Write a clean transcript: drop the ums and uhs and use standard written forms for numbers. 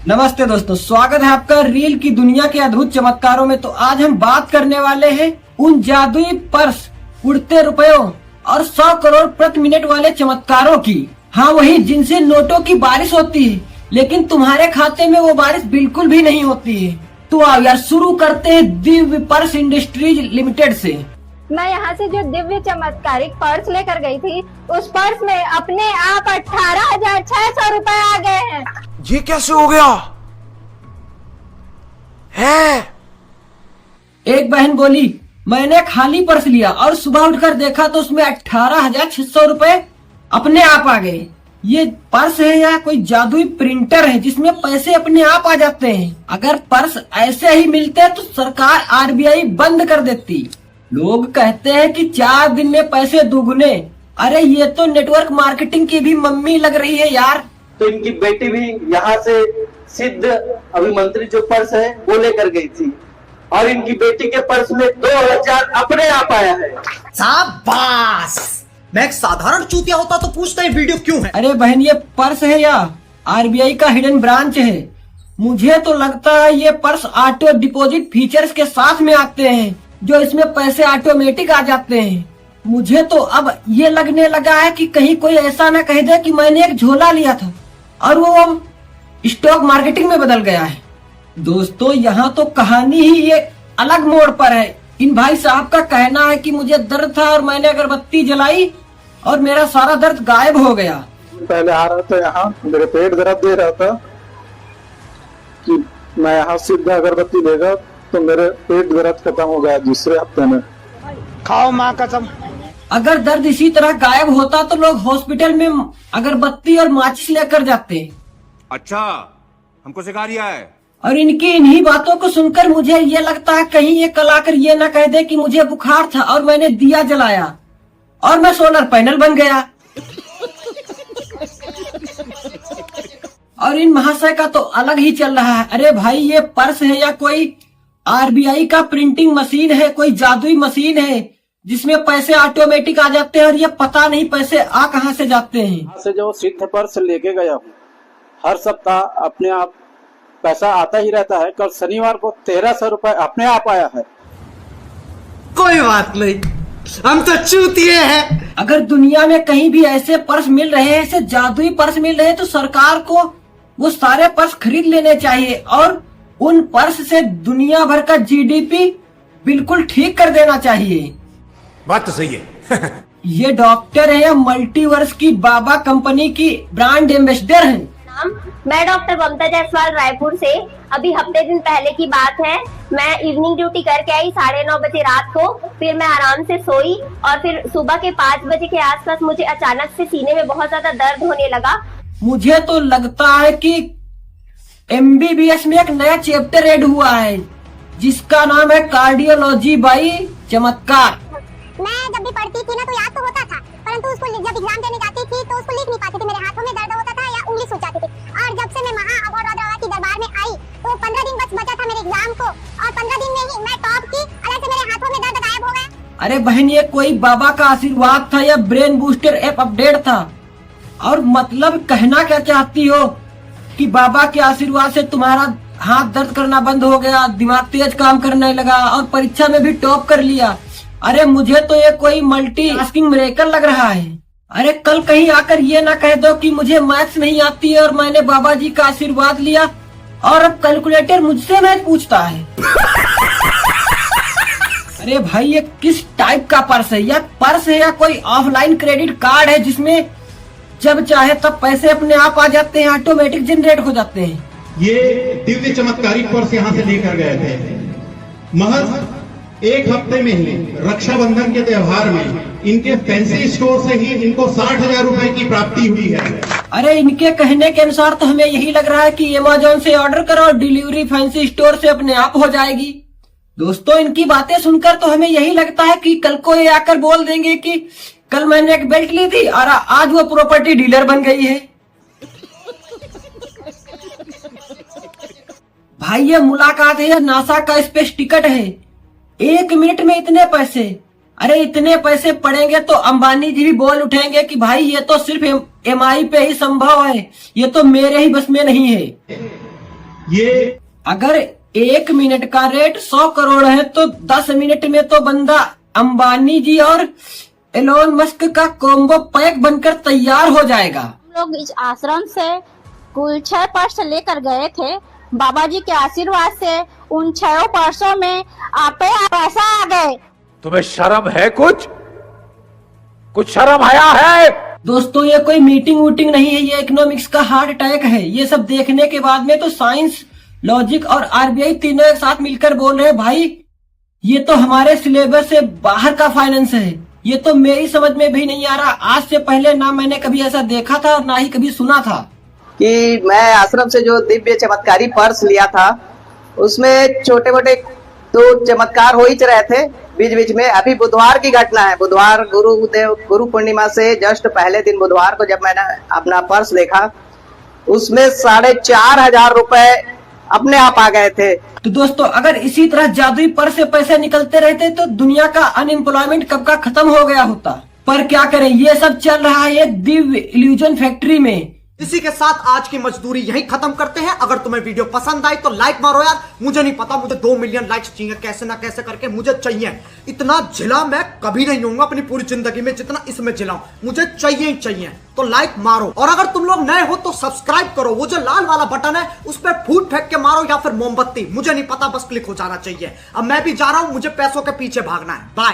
नमस्ते दोस्तों, स्वागत है आपका रील की दुनिया के अद्भुत चमत्कारों में। तो आज हम बात करने वाले हैं उन जादुई पर्स, उड़ते रुपयों और 100 करोड़ प्रति मिनट वाले चमत्कारों की। हाँ, वही जिनसे नोटों की बारिश होती है, लेकिन तुम्हारे खाते में वो बारिश बिल्कुल भी नहीं होती है। तो आओ यार, शुरू करते हैं दिव्य पर्स इंडस्ट्रीज लिमिटेड से। मैं यहाँ से जो दिव्य चमत्कारिक पर्स लेकर गई थी, उस पर्स में अपने आप 18,600 रुपए आ गए हैं। ये कैसे हो गया है? एक बहन बोली, मैंने खाली पर्स लिया और सुबह उठकर देखा तो उसमें 18,600 रुपए अपने आप आ गए। ये पर्स है या कोई जादुई प्रिंटर है जिसमें पैसे अपने आप आ जाते हैं? अगर पर्स ऐसे ही मिलते तो सरकार आरबीआई बंद कर देती। लोग कहते हैं कि 4 दिन में पैसे दुगुने। अरे ये तो नेटवर्क मार्केटिंग की भी मम्मी लग रही है यार। तो इनकी बेटी भी यहाँ से सिद्ध अभिमंत्री जो पर्स है वो लेकर गई थी और इनकी बेटी के पर्स में 2,000 अपने आप आया है। शाबाश! मैं एक साधारण चूतिया होता तो पूछता ये वीडियो क्यों है। अरे बहन, ये पर्स है या आरबीआई का हिडन ब्रांच है? मुझे तो लगता है ये पर्स ऑटो डिपॉजिट फीचर्स के साथ में आते हैं, जो इसमें पैसे ऑटोमेटिक आ जाते हैं। मुझे तो अब ये लगने लगा है कि कहीं कोई ऐसा ना कह दे कि मैंने एक झोला लिया था और वो अब स्टॉक मार्केटिंग में बदल गया है। दोस्तों, यहाँ तो कहानी ही एक अलग मोड़ पर है। इन भाई साहब का कहना है कि मुझे दर्द था और मैंने अगरबत्ती जलाई और मेरा सारा दर्द गायब हो गया। पहले आ रहा था यहाँ, मेरे पेट दर्द दे रहा था कि मैं यहाँ सीधा अगरबत्ती देगा तो मेरे पेट दर्द खत्म हो गया दूसरे हफ्ते में। खाओ माँ कसम। अगर दर्द इसी तरह गायब होता तो लोग हॉस्पिटल में अगरबत्ती और माचिस लेकर जाते। अच्छा, हमको सिखा रिया है। और इनकी इन्हीं बातों को सुनकर मुझे ये लगता है कहीं ये कल आकर ये न कह दे कि मुझे बुखार था और मैंने दिया जलाया और मैं सोलर पैनल बन गया। और इन महाशय का तो अलग ही चल रहा है। अरे भाई, ये पर्स है या कोई आरबीआई का प्रिंटिंग मशीन है, कोई जादुई मशीन है जिसमें पैसे ऑटोमेटिक आ जाते हैं और ये पता नहीं पैसे आ कहां से जाते हैं। यहाँ से जो सिद्ध पर्स लेके गया हूँ, हर सप्ताह अपने आप पैसा आता ही रहता है। कल शनिवार को 1,300 रुपए अपने आप आया है। कोई बात नहीं, हम तो चूतिए हैं। अगर दुनिया में कहीं भी ऐसे पर्स मिल रहे हैं, ऐसे जादुई पर्स मिल रहे हैं, तो सरकार को वो सारे पर्स खरीद लेने चाहिए और उन पर्स से दुनिया भर का जीडीपी बिल्कुल ठीक कर देना चाहिए। बात तो सही है। ये डॉक्टर है या मल्टीवर्स की बाबा कंपनी की ब्रांड एम्बेसडर हैं। मैं डॉक्टर ममता जायसवाल रायपुर से। अभी हफ्ते दिन पहले की बात है, मैं इवनिंग ड्यूटी करके आई 9:30 बजे रात को। फिर मैं आराम से सोई और फिर सुबह के 5 बजे के आसपास मुझे अचानक से सीने में बहुत ज्यादा दर्द होने लगा। मुझे तो लगता है कि एमबीबीएस में एक नया चैप्टर ऐड हुआ है जिसका नाम है कार्डियोलॉजी बाई चमत्कार। मैं जब भी पढ़ती थी ना तो याद तो होता था, परंतु उसको जब एग्जाम देने जाती थी तो उसको लिख नहीं पाती थी। मेरे हाथों में दर्द होता था या उंगली सूज जाती थी। और जब से मैं महाअघोरवाद की दरबार में आई तो 15 दिन बस बचा था मेरे एग्जाम को और 15 दिन में ही मैं टॉप की। अलग से मेरे हाथों में दर्द गायब हो गया। अरे बहन, ये कोई बाबा का आशीर्वाद था या ब्रेन बूस्टर ऐप अपडेट था? और मतलब कहना क्या चाहती हो कि बाबा के आशीर्वाद से तुम्हारा हाथ दर्द करना बंद हो गया, दिमाग तेज काम करने लगा और परीक्षा में भी टॉप कर लिया? अरे मुझे तो ये कोई मल्टीटास्किंग मिरेकल लग रहा है। अरे कल कहीं आकर ये ना कह दो कि मुझे मैथ्स नहीं आती है और मैंने बाबा जी का आशीर्वाद लिया और अब कैलकुलेटर मुझसे मैथ पूछता है। अरे भाई, ये किस टाइप का पर्स है? या पर्स है या कोई ऑफलाइन क्रेडिट कार्ड है जिसमें जब चाहे तब पैसे अपने आप आ जाते हैं, ऑटोमेटिक जनरेट हो जाते हैं? ये दिव्य चमत्कारिक पर्स यहाँ से लेकर गए थे। महज 1 हफ्ते में ही रक्षाबंधन के त्योहार में इनके फैंसी स्टोर से ही इनको 60,000 रुपए की प्राप्ति हुई है। अरे इनके कहने के अनुसार तो हमें यही लग रहा है कि अमेज़न से ऑर्डर करो और डिलीवरी फैंसी स्टोर से अपने आप हो जाएगी। दोस्तों, इनकी बातें सुनकर तो हमें यही लगता है कि कल को ये आकर बोल देंगे कि कल मैंने एक बेल्ट ली थी और आज वो प्रॉपर्टी डीलर बन गई है। भाई, ये मुलाकात है या नासा का स्पेस टिकट है? 1 मिनट में इतने पैसे? अरे इतने पैसे पड़ेंगे तो अंबानी जी भी बोल उठेंगे कि भाई ये तो सिर्फ एमआई पे ही संभव है, ये तो मेरे ही बस में नहीं है। ये अगर 1 मिनट का रेट 100 करोड़ है तो 10 मिनट में तो बंदा अंबानी जी और एलोन मस्क का कॉम्बो पैक बनकर तैयार हो जाएगा। हम लोग इस आश्रम से कुल 6 पर्स लेकर गए थे। बाबा जी के आशीर्वाद से उन 6 पर्सों में आपे पैसा आ गए। तुम्हें शर्म है? कुछ शर्म आया है? दोस्तों ये कोई मीटिंग वूटिंग नहीं है, ये इकोनॉमिक्स का हार्ट अटैक है। ये सब देखने के बाद में तो साइंस, लॉजिक और आरबीआई तीनों एक साथ मिलकर बोल रहे हैं भाई ये तो हमारे सिलेबस से बाहर का फाइनेंस है। ये तो मेरी समझ में भी नहीं आ रहा। आज से पहले ना मैंने कभी ऐसा देखा था और ना ही कभी सुना था। कि मैं आश्रम से जो दिव्य चमत्कारी पर्स लिया था उसमें छोटे मोटे तो चमत्कार हो ही रहे थे बीच बीच में। अभी बुधवार की घटना है। बुधवार गुरु पूर्णिमा से जस्ट पहले दिन बुधवार को जब मैंने अपना पर्स देखा उसमें 4,500 रुपए अपने आप आ गए थे। तो दोस्तों अगर इसी तरह जादुई पर्स से पैसे निकलते रहते तो दुनिया का अनएम्प्लॉयमेंट कब का खत्म हो गया होता। पर क्या करें, ये सब चल रहा है एक दिव्य इल्यूजन फैक्ट्री में। इसी के साथ आज की मजदूरी यहीं खत्म करते हैं। अगर तुम्हें वीडियो पसंद आई तो लाइक मारो यार। मुझे नहीं पता, मुझे 2 मिलियन लाइक्स चाहिए, कैसे ना कैसे करके मुझे चाहिए। इतना झिला मैं कभी नहीं होऊंगा अपनी पूरी जिंदगी में जितना इसमें झिलाऊं। मुझे चाहिए ही चाहिए, तो लाइक मारो। और अगर तुम लोग नए हो तो सब्सक्राइब करो। वो जो लाल वाला बटन है उस पर फूट फेंक के मारो या फिर मोमबत्ती, मुझे नहीं पता, बस क्लिक हो जाना चाहिए। अब मैं भी जा रहा हूं, मुझे पैसों के पीछे भागना है। बाय।